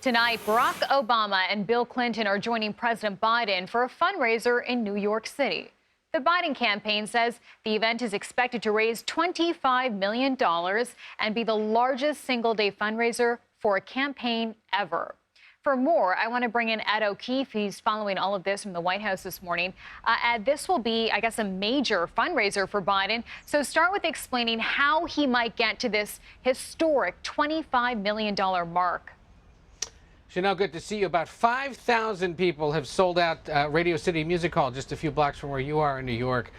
Tonight, Barack Obama and Bill Clinton are joining President Biden for a fundraiser in New York City. The Biden campaign says the event is expected to raise $25 million and be the largest single-day fundraiser for a campaign ever. For more, I want to bring in Ed O'Keefe. He's following all of this from the White House this morning. Ed, this will be, I guess, a major fundraiser for Biden. So start with explaining how he might get to this historic $25 million mark. Chanel, good to see you. About 5,000 people have sold out Radio City Music Hall, just a few blocks from where you are in New York,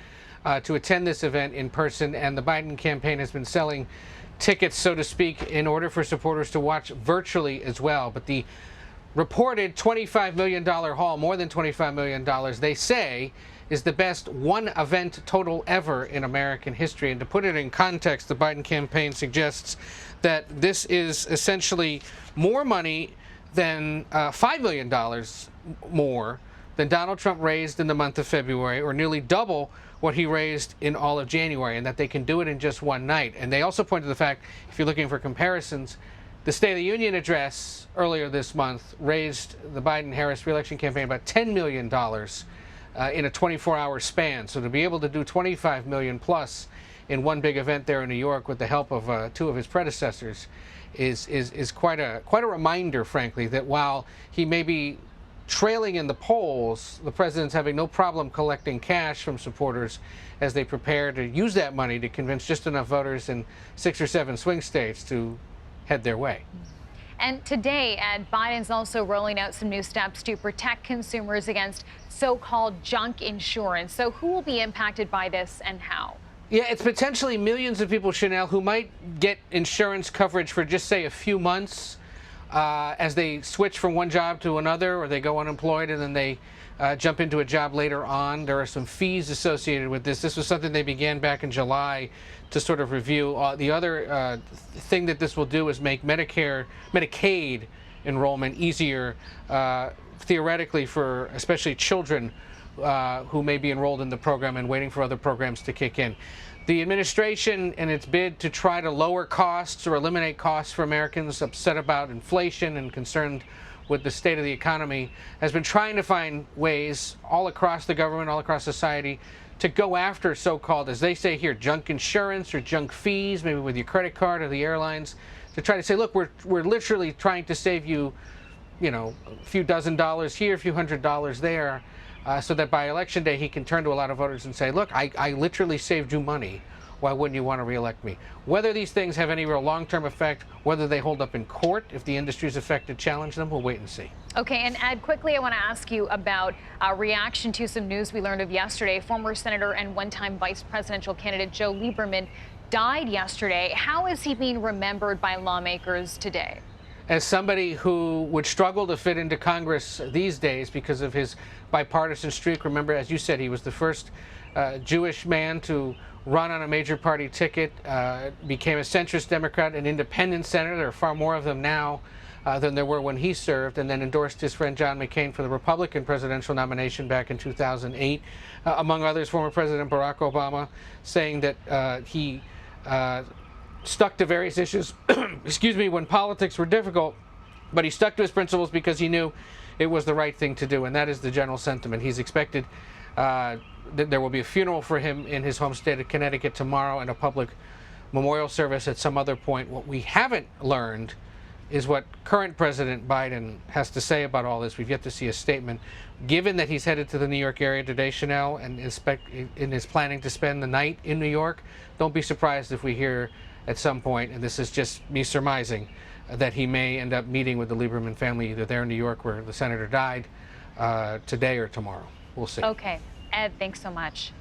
to attend this event in person. And the Biden campaign has been selling tickets, so to speak, in order for supporters to watch virtually as well. But the reported $25 million haul, more than $25 million, they say, is the best one event total ever in American history. And to put it in context, the Biden campaign suggests that this is essentially more money than $5 million more than Donald Trump raised in the month of February, or nearly double what he raised in all of January, and that they can do it in just one night. And they also point to the fact, if you're looking for comparisons, the State of the Union address earlier this month raised the Biden-Harris reelection campaign about $10 million in a 24-hour span. So to be able to do $25 million plus in one big event there in New York with the help of two of his predecessors is quite a reminder, frankly, that while he may be trailing in the polls, the president's having no problem collecting cash from supporters as they prepare to use that money to convince just enough voters in 6 or 7 swing states to head their way. And today, Ed, Biden's also rolling out some new steps to protect consumers against so-called junk insurance. So who will be impacted by this and how? Yeah, it's potentially millions of people, Chanel, who might get insurance coverage for just, say, a few months as they switch from one job to another, or they go unemployed and then they jump into a job later on. There are some fees associated with this. This was something they began back in July to sort of review. The other thing that this will do is make Medicaid enrollment easier, theoretically, for especially children who may be enrolled in the program and waiting for other programs to kick in. The administration, in its bid to try to lower costs or eliminate costs for Americans upset about inflation and concerned with the state of the economy, has been trying to find ways all across the government, all across society, to go after so-called, as they say here, junk insurance or junk fees, maybe with your credit card or the airlines, to try to say, look, we're literally trying to save you, a few dozen dollars here, a few $100s there, so that by election day he can turn to a lot of voters and say, look, I literally saved you money. Why wouldn't you want to reelect me? Whether these things have any real long-term effect, whether they hold up in court, if the industry's affected, challenge them, we'll wait and see. Okay, and Ed, quickly, I want to ask you about a reaction to some news we learned of yesterday. Former Senator and one-time vice presidential candidate Joe Lieberman died yesterday. How is he being remembered by lawmakers today? As somebody who would struggle to fit into Congress these days because of his bipartisan streak. Remember, as you said, he was the first Jewish man to run on a major party ticket, became a centrist Democrat, an independent senator. There are far more of them now than there were when he served, and then endorsed his friend John McCain for the Republican presidential nomination back in 2008. Among others, former President Barack Obama saying that he stuck to various issues, excuse me, when politics were difficult, but he stuck to his principles because he knew it was the right thing to do, and that is the general sentiment. He's expected that there will be a funeral for him in his home state of Connecticut tomorrow and a public memorial service at some other point. What we haven't learned is what current President Biden has to say about all this. We've yet to see a statement. Given that he's headed to the New York area today, Chanel, and is planning to spend the night in New York, don't be surprised if we hear at some point, and this is just me surmising, that he may end up meeting with the Lieberman family either there in New York where the senator died today or tomorrow. We'll see. Okay. Ed, thanks so much.